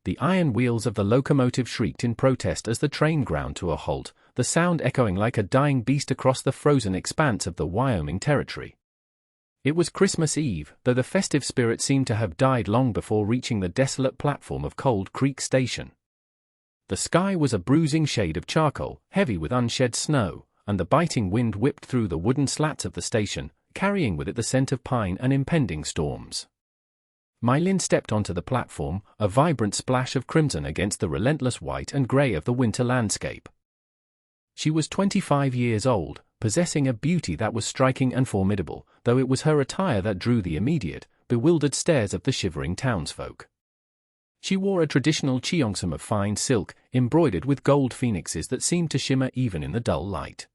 The iron wheels of the locomotive shrieked in protest as the train ground to a halt, the sound echoing like a dying beast across the frozen expanse of the Wyoming Territory. It was Christmas Eve, though the festive spirit seemed to have died long before reaching the desolate platform of Cold Creek Station. The sky was a bruising shade of charcoal, heavy with unshed snow, and the biting wind whipped through the wooden slats of the station, carrying with it the scent of pine and impending storms. Mylin stepped onto the platform, a vibrant splash of crimson against the relentless white and grey of the winter landscape. She was 25 years old, possessing a beauty that was striking and formidable, though it was her attire that drew the immediate, bewildered stares of the shivering townsfolk. She wore a traditional cheongsam of fine silk, embroidered with gold phoenixes that seemed to shimmer even in the dull light.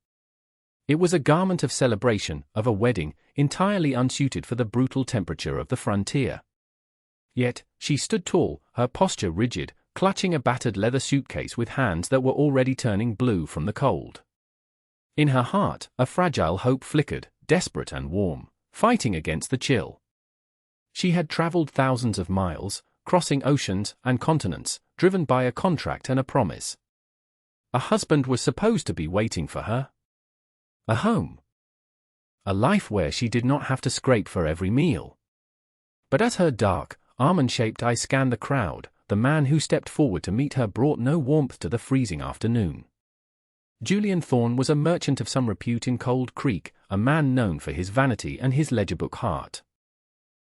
It was a garment of celebration, of a wedding, entirely unsuited for the brutal temperature of the frontier. Yet, she stood tall, her posture rigid, clutching a battered leather suitcase with hands that were already turning blue from the cold. In her heart, a fragile hope flickered, desperate and warm, fighting against the chill. She had traveled thousands of miles, crossing oceans and continents, driven by a contract and a promise. A husband was supposed to be waiting for her. A home. A life where she did not have to scrape for every meal. But as her dark, almond-shaped eye scanned the crowd, the man who stepped forward to meet her brought no warmth to the freezing afternoon. Julian Thorne was a merchant of some repute in Cold Creek, a man known for his vanity and his ledger-book heart.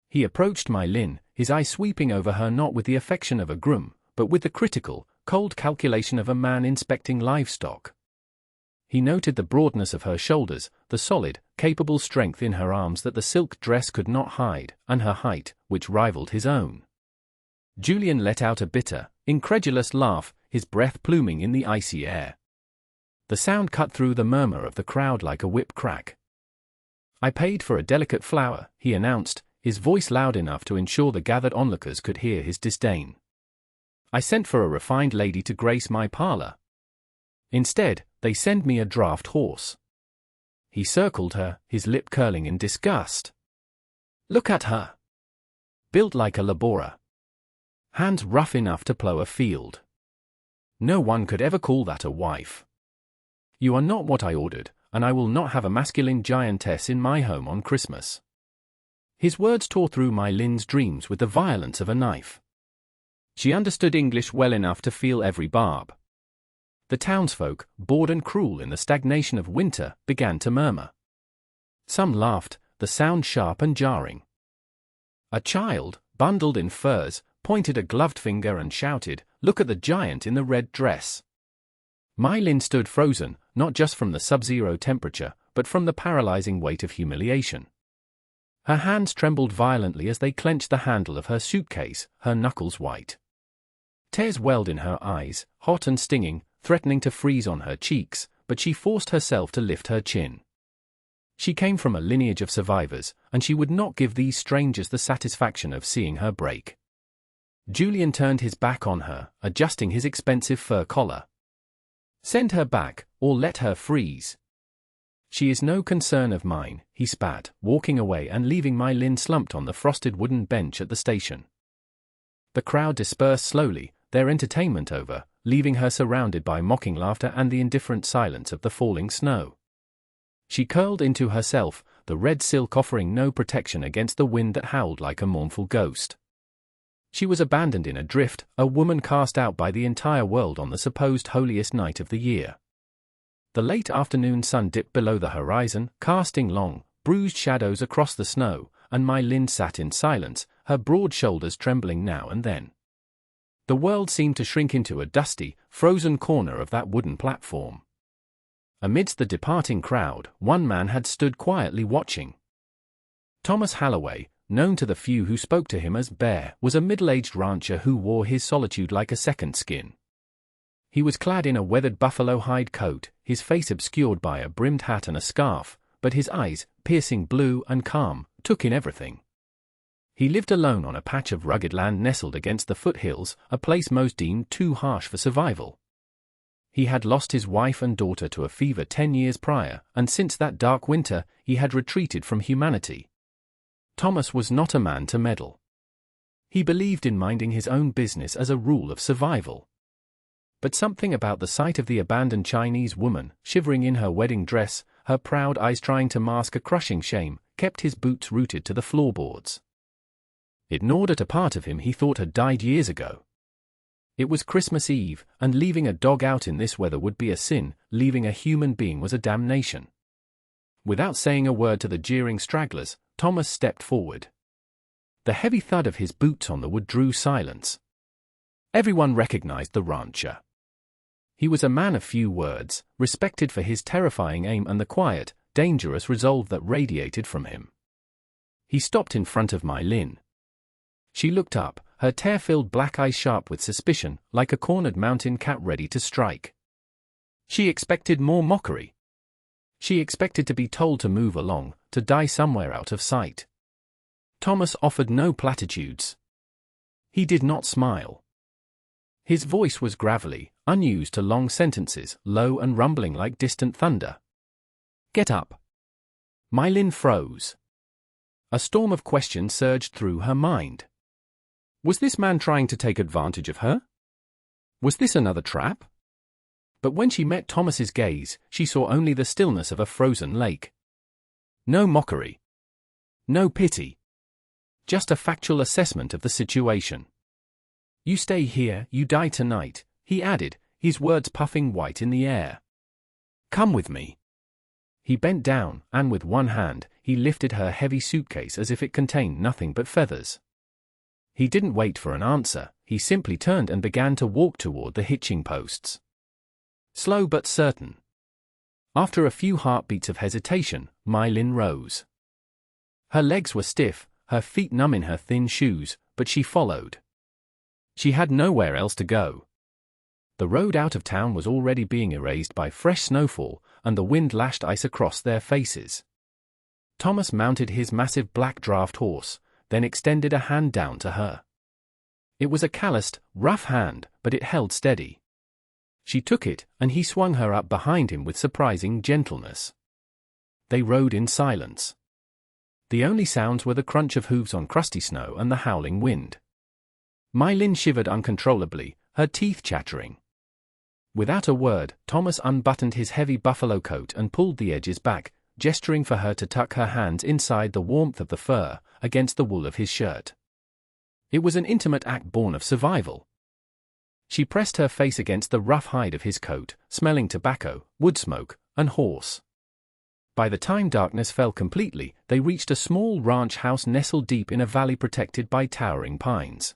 He approached Mylin, his eye sweeping over her not with the affection of a groom, but with the critical, cold calculation of a man inspecting livestock. He noted the broadness of her shoulders, the solid, capable strength in her arms that the silk dress could not hide, and her height, which rivaled his own. Julian let out a bitter, incredulous laugh, his breath pluming in the icy air. The sound cut through the murmur of the crowd like a whip crack. "I paid for a delicate flower," he announced, his voice loud enough to ensure the gathered onlookers could hear his disdain. "I sent for a refined lady to grace my parlor. Instead, they send me a draft horse." He circled her, his lip curling in disgust. "Look at her. Built like a laborer. Hands rough enough to plough a field. No one could ever call that a wife. You are not what I ordered, and I will not have a masculine giantess in my home on Christmas." His words tore through Mylin's dreams with the violence of a knife. She understood English well enough to feel every barb. The townsfolk, bored and cruel in the stagnation of winter, began to murmur. Some laughed, the sound sharp and jarring. A child, bundled in furs, pointed a gloved finger and shouted, "Look at the giant in the red dress." Mylin stood frozen, not just from the sub-zero temperature, but from the paralyzing weight of humiliation. Her hands trembled violently as they clenched the handle of her suitcase, her knuckles white. Tears welled in her eyes, hot and stinging, threatening to freeze on her cheeks, but she forced herself to lift her chin. She came from a lineage of survivors, and she would not give these strangers the satisfaction of seeing her break. Julian turned his back on her, adjusting his expensive fur collar. "Send her back, or let her freeze." "She is no concern of mine," he spat, walking away and leaving Mylin slumped on the frosted wooden bench at the station. The crowd dispersed slowly, their entertainment over, leaving her surrounded by mocking laughter and the indifferent silence of the falling snow. She curled into herself, the red silk offering no protection against the wind that howled like a mournful ghost. She was abandoned in a drift, a woman cast out by the entire world on the supposed holiest night of the year. The late afternoon sun dipped below the horizon, casting long, bruised shadows across the snow, and Mylin sat in silence, her broad shoulders trembling now and then. The world seemed to shrink into a dusty, frozen corner of that wooden platform. Amidst the departing crowd, one man had stood quietly watching. Thomas Halloway, known to the few who spoke to him as Bear, was a middle-aged rancher who wore his solitude like a second skin. He was clad in a weathered buffalo hide coat, his face obscured by a brimmed hat and a scarf, but his eyes, piercing blue and calm, took in everything. He lived alone on a patch of rugged land nestled against the foothills, a place most deemed too harsh for survival. He had lost his wife and daughter to a fever 10 years prior, and since that dark winter, he had retreated from humanity. Thomas was not a man to meddle. He believed in minding his own business as a rule of survival. But something about the sight of the abandoned Chinese woman, shivering in her wedding dress, her proud eyes trying to mask a crushing shame, kept his boots rooted to the floorboards. It gnawed at a part of him he thought had died years ago. It was Christmas Eve, and leaving a dog out in this weather would be a sin, leaving a human being was a damnation. Without saying a word to the jeering stragglers, Thomas stepped forward. The heavy thud of his boots on the wood drew silence. Everyone recognized the rancher. He was a man of few words, respected for his terrifying aim and the quiet, dangerous resolve that radiated from him. He stopped in front of Mai Lin. She looked up, her tear-filled black eyes sharp with suspicion, like a cornered mountain cat ready to strike. She expected more mockery. She expected to be told to move along, to die somewhere out of sight. Thomas offered no platitudes. He did not smile. His voice was gravelly, unused to long sentences, low and rumbling like distant thunder. "Get up." Mai Lin froze. A storm of questions surged through her mind. Was this man trying to take advantage of her? Was this another trap? But when she met Thomas's gaze, she saw only the stillness of a frozen lake. No mockery. No pity. Just a factual assessment of the situation. "You stay here, you die tonight," he added, his words puffing white in the air. "Come with me." He bent down, and with one hand, he lifted her heavy suitcase as if it contained nothing but feathers. He didn't wait for an answer, he simply turned and began to walk toward the hitching posts. Slow but certain. After a few heartbeats of hesitation, Mai Lin rose. Her legs were stiff, her feet numb in her thin shoes, but she followed. She had nowhere else to go. The road out of town was already being erased by fresh snowfall, and the wind lashed ice across their faces. Thomas mounted his massive black draft horse, then extended a hand down to her. It was a calloused, rough hand, but it held steady. She took it, and he swung her up behind him with surprising gentleness. They rode in silence. The only sounds were the crunch of hooves on crusty snow and the howling wind. Mai Lin shivered uncontrollably, her teeth chattering. Without a word, Thomas unbuttoned his heavy buffalo coat and pulled the edges back, gesturing for her to tuck her hands inside the warmth of the fur, against the wool of his shirt. It was an intimate act born of survival. She pressed her face against the rough hide of his coat, smelling tobacco, wood smoke, and horse. By the time darkness fell completely, they reached a small ranch house nestled deep in a valley protected by towering pines.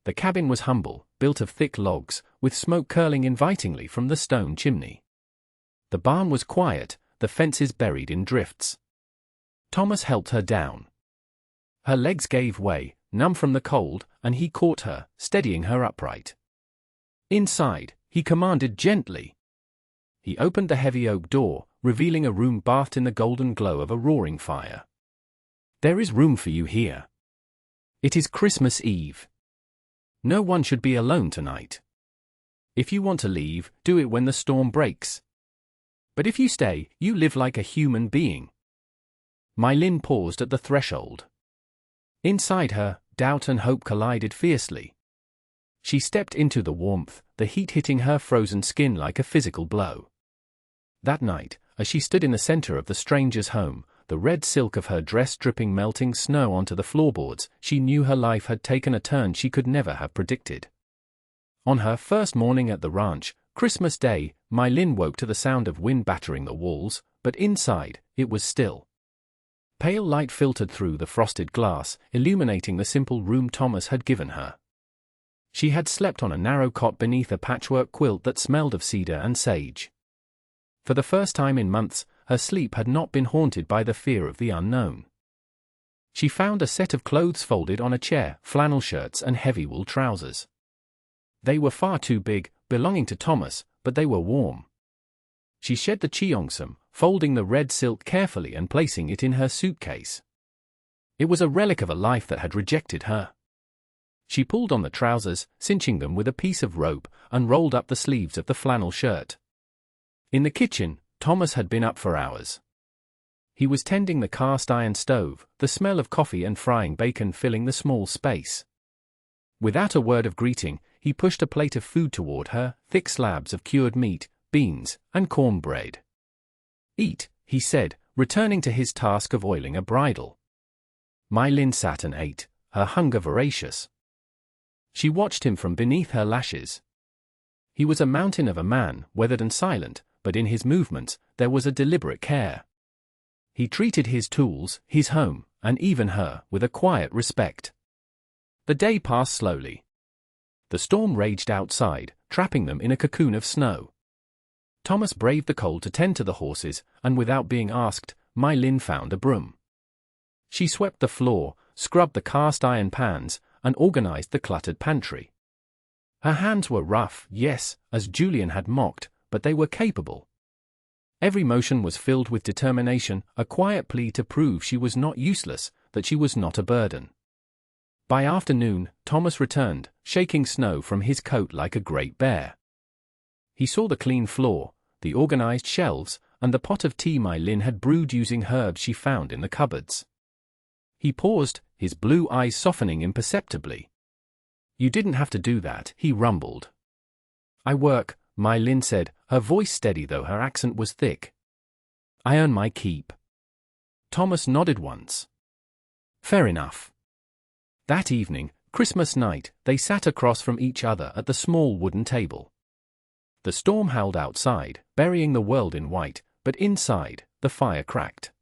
The cabin was humble, built of thick logs, with smoke curling invitingly from the stone chimney. The barn was quiet, the fences buried in drifts. Thomas helped her down. Her legs gave way, numb from the cold, and he caught her, steadying her upright. Inside, he commanded gently. He opened the heavy oak door, revealing a room bathed in the golden glow of a roaring fire. "There is room for you here. It is Christmas Eve. No one should be alone tonight. If you want to leave, do it when the storm breaks. But if you stay, you live like a human being." Mai Lin paused at the threshold. Inside her, doubt and hope collided fiercely. She stepped into the warmth, the heat hitting her frozen skin like a physical blow. That night, as she stood in the center of the stranger's home, the red silk of her dress dripping melting snow onto the floorboards, she knew her life had taken a turn she could never have predicted. On her first morning at the ranch, Christmas Day, Mai Lin woke to the sound of wind battering the walls, but inside, it was still. Pale light filtered through the frosted glass, illuminating the simple room Thomas had given her. She had slept on a narrow cot beneath a patchwork quilt that smelled of cedar and sage. For the first time in months, her sleep had not been haunted by the fear of the unknown. She found a set of clothes folded on a chair, flannel shirts and heavy wool trousers. They were far too big, belonging to Thomas, but they were warm. She shed the cheongsam, folding the red silk carefully and placing it in her suitcase. It was a relic of a life that had rejected her. She pulled on the trousers, cinching them with a piece of rope, and rolled up the sleeves of the flannel shirt. In the kitchen, Thomas had been up for hours. He was tending the cast-iron stove, the smell of coffee and frying bacon filling the small space. Without a word of greeting, he pushed a plate of food toward her, thick slabs of cured meat, beans, and cornbread. "Eat," he said, returning to his task of oiling a bridle. Mai Lin sat and ate, her hunger voracious. She watched him from beneath her lashes. He was a mountain of a man, weathered and silent, but in his movements there was a deliberate care. He treated his tools, his home, and even her, with a quiet respect. The day passed slowly. The storm raged outside, trapping them in a cocoon of snow. Thomas braved the cold to tend to the horses, and without being asked, Mai Lin found a broom. She swept the floor, scrubbed the cast-iron pans, and organized the cluttered pantry. Her hands were rough, yes, as Julian had mocked, but they were capable. Every motion was filled with determination, a quiet plea to prove she was not useless, that she was not a burden. By afternoon, Thomas returned, shaking snow from his coat like a great bear. He saw the clean floor, the organized shelves, and the pot of tea Mai Lin had brewed using herbs she found in the cupboards. He paused, his blue eyes softening imperceptibly. "You didn't have to do that," he rumbled. "I work," Mai Lin said, her voice steady though her accent was thick. "I earn my keep." Thomas nodded once. "Fair enough." That evening, Christmas night, they sat across from each other at the small wooden table. The storm howled outside, burying the world in white, but inside, the fire cracked.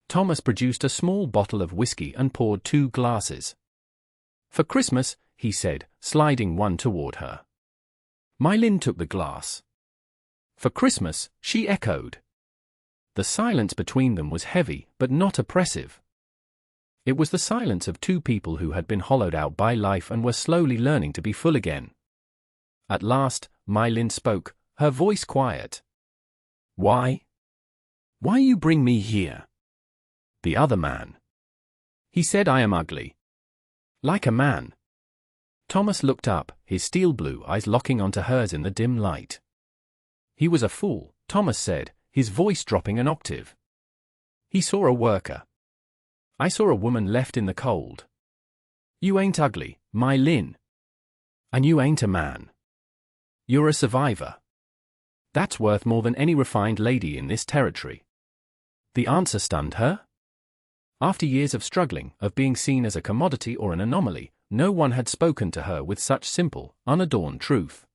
Thomas produced a small bottle of whiskey and poured 2 glasses. "For Christmas," he said, sliding one toward her. Mai Lin took the glass. "For Christmas," she echoed. The silence between them was heavy, but not oppressive. It was the silence of 2 people who had been hollowed out by life and were slowly learning to be full again. At last, Mai Lin spoke, her voice quiet. "Why? Why you bring me here?" "The other man." He said, "I am ugly." "Like a man." Thomas looked up, his steel blue eyes locking onto hers in the dim light. "He was a fool," Thomas said, his voice dropping an octave. "He saw a worker. I saw a woman left in the cold. You ain't ugly, Mai Lin. And you ain't a man. You're a survivor. That's worth more than any refined lady in this territory." The answer stunned her. After years of struggling, of being seen as a commodity or an anomaly, no one had spoken to her with such simple, unadorned truth.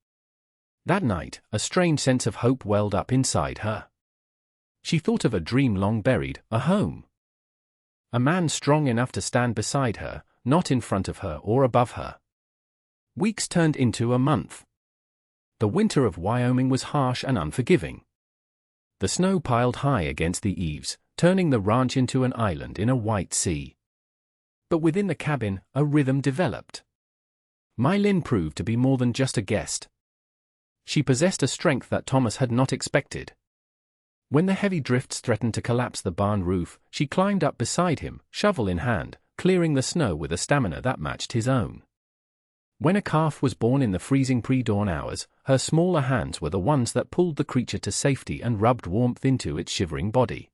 That night, a strange sense of hope welled up inside her. She thought of a dream long buried, a home. A man strong enough to stand beside her, not in front of her or above her. Weeks turned into a month. The winter of Wyoming was harsh and unforgiving. The snow piled high against the eaves, turning the ranch into an island in a white sea. But within the cabin, a rhythm developed. Mai Lin proved to be more than just a guest. She possessed a strength that Thomas had not expected. When the heavy drifts threatened to collapse the barn roof, she climbed up beside him, shovel in hand, clearing the snow with a stamina that matched his own. When a calf was born in the freezing pre-dawn hours, her smaller hands were the ones that pulled the creature to safety and rubbed warmth into its shivering body.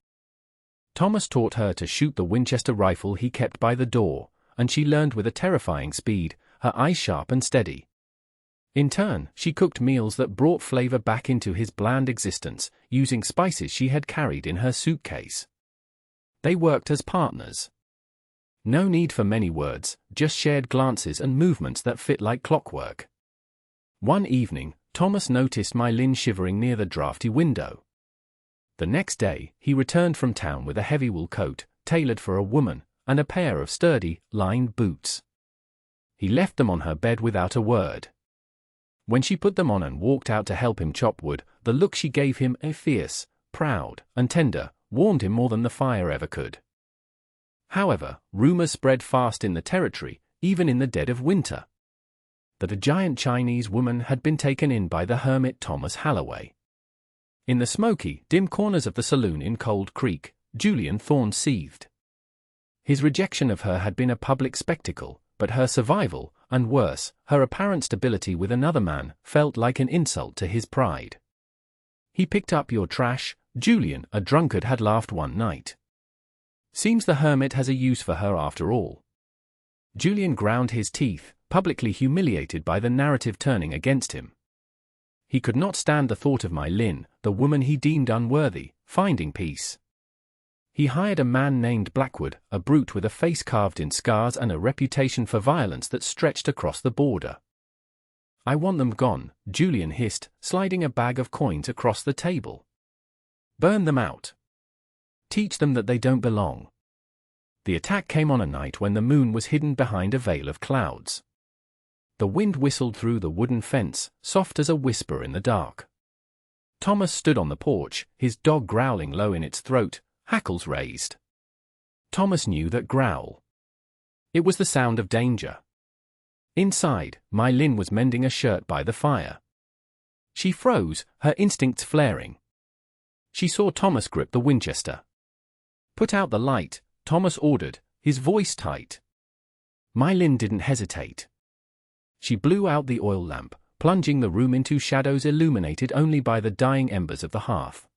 Thomas taught her to shoot the Winchester rifle he kept by the door, and she learned with a terrifying speed, her eyes sharp and steady. In turn, she cooked meals that brought flavor back into his bland existence, using spices she had carried in her suitcase. They worked as partners. No need for many words, just shared glances and movements that fit like clockwork. One evening, Thomas noticed Mai Lin shivering near the drafty window. The next day, he returned from town with a heavy wool coat, tailored for a woman, and a pair of sturdy, lined boots. He left them on her bed without a word. When she put them on and walked out to help him chop wood, the look she gave him, fierce, proud, and tender, warmed him more than the fire ever could. However, rumors spread fast in the territory, even in the dead of winter, that a giant Chinese woman had been taken in by the hermit Thomas Halloway. In the smoky, dim corners of the saloon in Cold Creek, Julian Thorne seethed. His rejection of her had been a public spectacle, but her survival, and worse, her apparent stability with another man, felt like an insult to his pride. "He picked up your trash," Julian, a drunkard, had laughed one night. "Seems the hermit has a use for her after all." Julian ground his teeth, publicly humiliated by the narrative turning against him. He could not stand the thought of Mai Lin, the woman he deemed unworthy, finding peace. He hired a man named Blackwood, a brute with a face carved in scars and a reputation for violence that stretched across the border. "I want them gone," Julian hissed, sliding a bag of coins across the table. "Burn them out. Teach them that they don't belong." The attack came on a night when the moon was hidden behind a veil of clouds. The wind whistled through the wooden fence, soft as a whisper in the dark. Thomas stood on the porch, his dog growling low in its throat, hackles raised. Thomas knew that growl. It was the sound of danger. Inside, Mai Lin was mending a shirt by the fire. She froze, her instincts flaring. She saw Thomas grip the Winchester. "Put out the light," Thomas ordered, his voice tight. Mai Lin didn't hesitate. She blew out the oil lamp, plunging the room into shadows illuminated only by the dying embers of the hearth.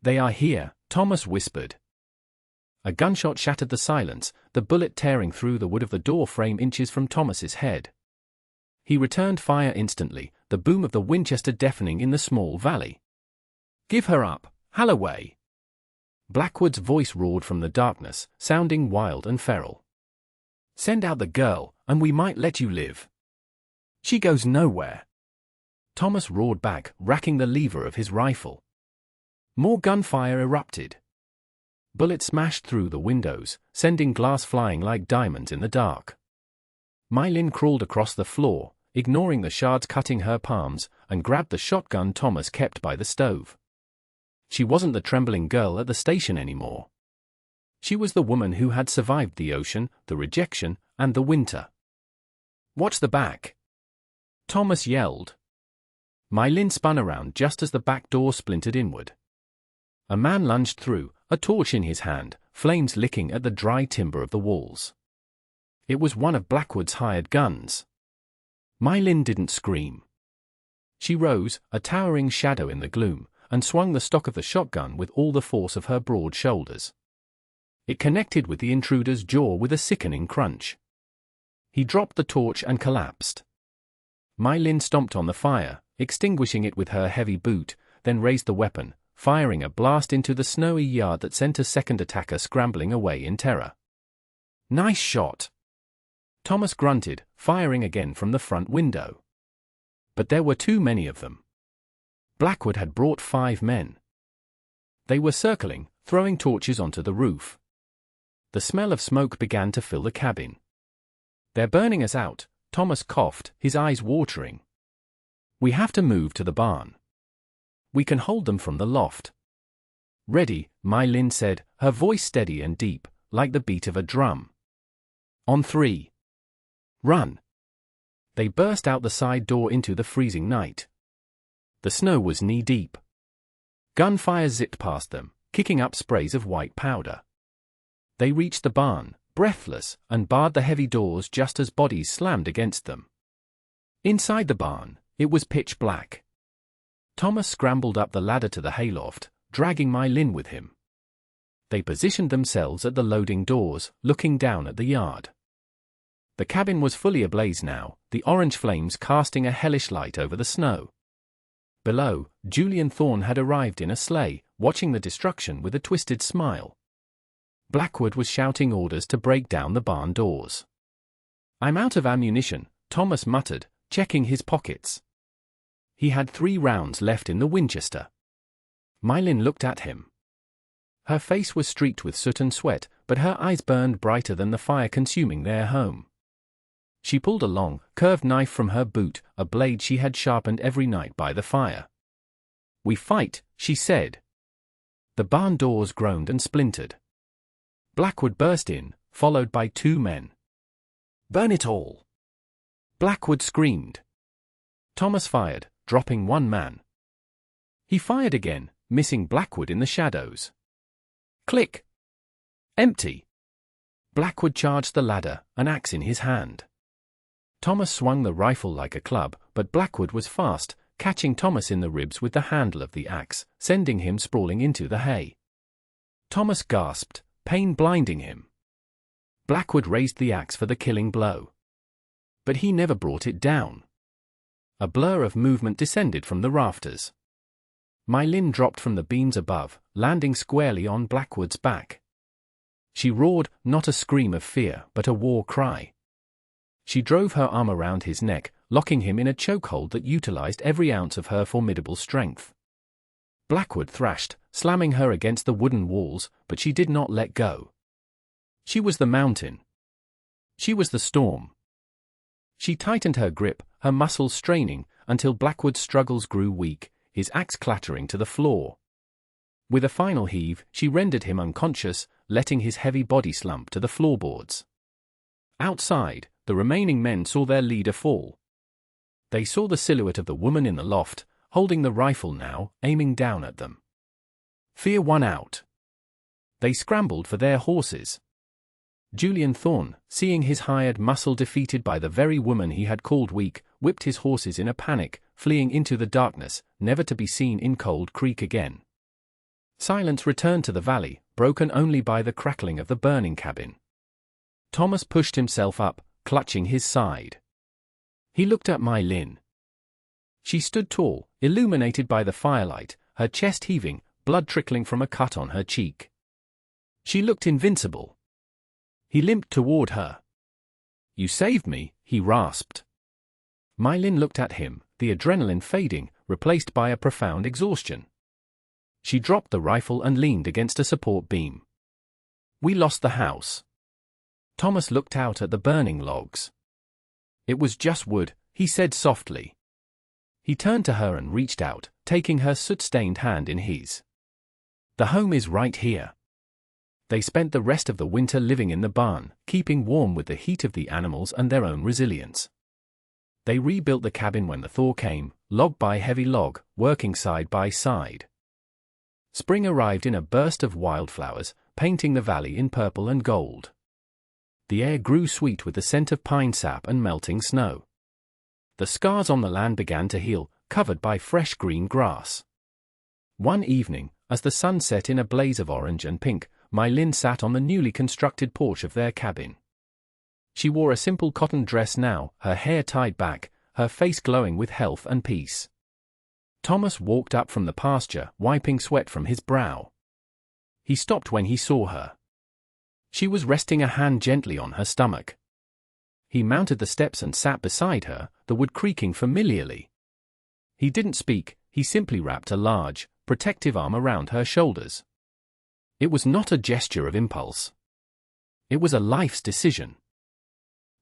"They are here," Thomas whispered. A gunshot shattered the silence, the bullet tearing through the wood of the door frame inches from Thomas's head. He returned fire instantly, the boom of the Winchester deafening in the small valley. "Give her up, Holloway!" Blackwood's voice roared from the darkness, sounding wild and feral. "Send out the girl, and we might let you live. She goes nowhere." Thomas roared back, racking the lever of his rifle. More gunfire erupted. Bullets smashed through the windows, sending glass flying like diamonds in the dark. Mai Lin crawled across the floor, ignoring the shards cutting her palms, and grabbed the shotgun Thomas kept by the stove. She wasn't the trembling girl at the station anymore. She was the woman who had survived the ocean, the rejection, and the winter. "Watch the back!" Thomas yelled. Mai Lin spun around just as the back door splintered inward. A man lunged through, a torch in his hand, flames licking at the dry timber of the walls. It was one of Blackwood's hired guns. Mai Lin didn't scream. She rose, a towering shadow in the gloom, and swung the stock of the shotgun with all the force of her broad shoulders. It connected with the intruder's jaw with a sickening crunch. He dropped the torch and collapsed. Mai Lin stomped on the fire, extinguishing it with her heavy boot, then raised the weapon, firing a blast into the snowy yard that sent a second attacker scrambling away in terror. "Nice shot!" Thomas grunted, firing again from the front window. But there were too many of them. Blackwood had brought 5 men. They were circling, throwing torches onto the roof. The smell of smoke began to fill the cabin. "They're burning us out," Thomas coughed, his eyes watering. "We have to move to the barn. We can hold them from the loft." "Ready," Mai Lin said, her voice steady and deep, like the beat of a drum. "On 3. Run!" They burst out the side door into the freezing night. The snow was knee-deep. Gunfire zipped past them, kicking up sprays of white powder. They reached the barn, breathless, and barred the heavy doors just as bodies slammed against them. Inside the barn, it was pitch black. Thomas scrambled up the ladder to the hayloft, dragging Mai Lin with him. They positioned themselves at the loading doors, looking down at the yard. The cabin was fully ablaze now, the orange flames casting a hellish light over the snow. Below, Julian Thorne had arrived in a sleigh, watching the destruction with a twisted smile. Blackwood was shouting orders to break down the barn doors. "I'm out of ammunition," Thomas muttered, checking his pockets. He had 3 rounds left in the Winchester. Mai Lin looked at him. Her face was streaked with soot and sweat, but her eyes burned brighter than the fire consuming their home. She pulled a long, curved knife from her boot, a blade she had sharpened every night by the fire. "We fight," she said. The barn doors groaned and splintered. Blackwood burst in, followed by 2 men. "Burn it all!" Blackwood screamed. Thomas fired, dropping 1 man. He fired again, missing Blackwood in the shadows. Click! Empty! Blackwood charged the ladder, an axe in his hand. Thomas swung the rifle like a club, but Blackwood was fast, catching Thomas in the ribs with the handle of the axe, sending him sprawling into the hay. Thomas gasped, pain blinding him. Blackwood raised the axe for the killing blow. But he never brought it down. A blur of movement descended from the rafters. My Lin dropped from the beams above, landing squarely on Blackwood's back. She roared, not a scream of fear, but a war cry. She drove her arm around his neck, locking him in a chokehold that utilized every ounce of her formidable strength. Blackwood thrashed, slamming her against the wooden walls, but she did not let go. She was the mountain. She was the storm. She tightened her grip, her muscles straining, until Blackwood's struggles grew weak, his axe clattering to the floor. With a final heave, she rendered him unconscious, letting his heavy body slump to the floorboards. Outside, the remaining men saw their leader fall. They saw the silhouette of the woman in the loft, holding the rifle now, aiming down at them. Fear won out. They scrambled for their horses. Julian Thorne, seeing his hired muscle defeated by the very woman he had called weak, whipped his horses in a panic, fleeing into the darkness, never to be seen in Cold Creek again. Silence returned to the valley, broken only by the crackling of the burning cabin. Thomas pushed himself up, clutching his side. He looked at My Lin. She stood tall, illuminated by the firelight, her chest heaving, blood trickling from a cut on her cheek. She looked invincible. He limped toward her. "You saved me," he rasped. My Lin looked at him, the adrenaline fading, replaced by a profound exhaustion. She dropped the rifle and leaned against a support beam. "We lost the house." Thomas looked out at the burning logs. "It was just wood," he said softly. He turned to her and reached out, taking her soot-stained hand in his. "The home is right here." They spent the rest of the winter living in the barn, keeping warm with the heat of the animals and their own resilience. They rebuilt the cabin when the thaw came, log by heavy log, working side by side. Spring arrived in a burst of wildflowers, painting the valley in purple and gold. The air grew sweet with the scent of pine sap and melting snow. The scars on the land began to heal, covered by fresh green grass. One evening, as the sun set in a blaze of orange and pink, My Lin sat on the newly constructed porch of their cabin. She wore a simple cotton dress now, her hair tied back, her face glowing with health and peace. Thomas walked up from the pasture, wiping sweat from his brow. He stopped when he saw her. She was resting a hand gently on her stomach. He mounted the steps and sat beside her, the wood creaking familiarly. He didn't speak, he simply wrapped a large, protective arm around her shoulders. It was not a gesture of impulse. It was a life's decision.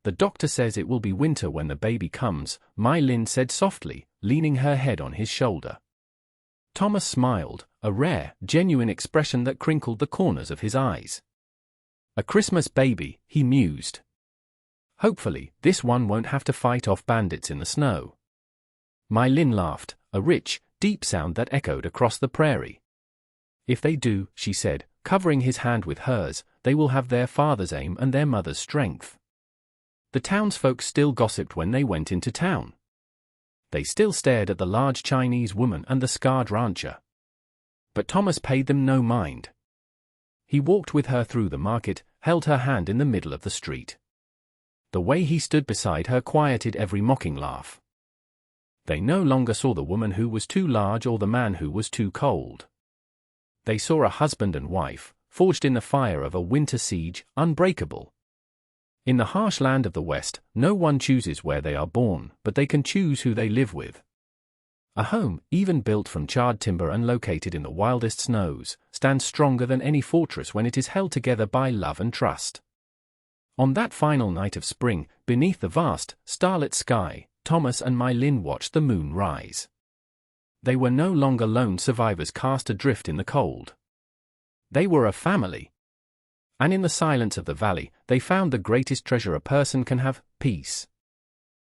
"The doctor says it will be winter when the baby comes," My Lin said softly, leaning her head on his shoulder. Thomas smiled, a rare, genuine expression that crinkled the corners of his eyes. "A Christmas baby," he mused. "Hopefully, this one won't have to fight off bandits in the snow." My Lin laughed, a rich, deep sound that echoed across the prairie. "If they do," she said, covering his hand with hers, "they will have their father's aim and their mother's strength." The townsfolk still gossiped when they went into town. They still stared at the large Chinese woman and the scarred rancher. But Thomas paid them no mind. He walked with her through the market, held her hand in the middle of the street. The way he stood beside her quieted every mocking laugh. They no longer saw the woman who was too large or the man who was too cold. They saw a husband and wife, forged in the fire of a winter siege, unbreakable. In the harsh land of the West, no one chooses where they are born, but they can choose who they live with. A home, even built from charred timber and located in the wildest snows, stands stronger than any fortress when it is held together by love and trust. On that final night of spring, beneath the vast, starlit sky, Thomas and My Lin watched the moon rise. They were no longer lone survivors cast adrift in the cold. They were a family. And in the silence of the valley, they found the greatest treasure a person can have: peace.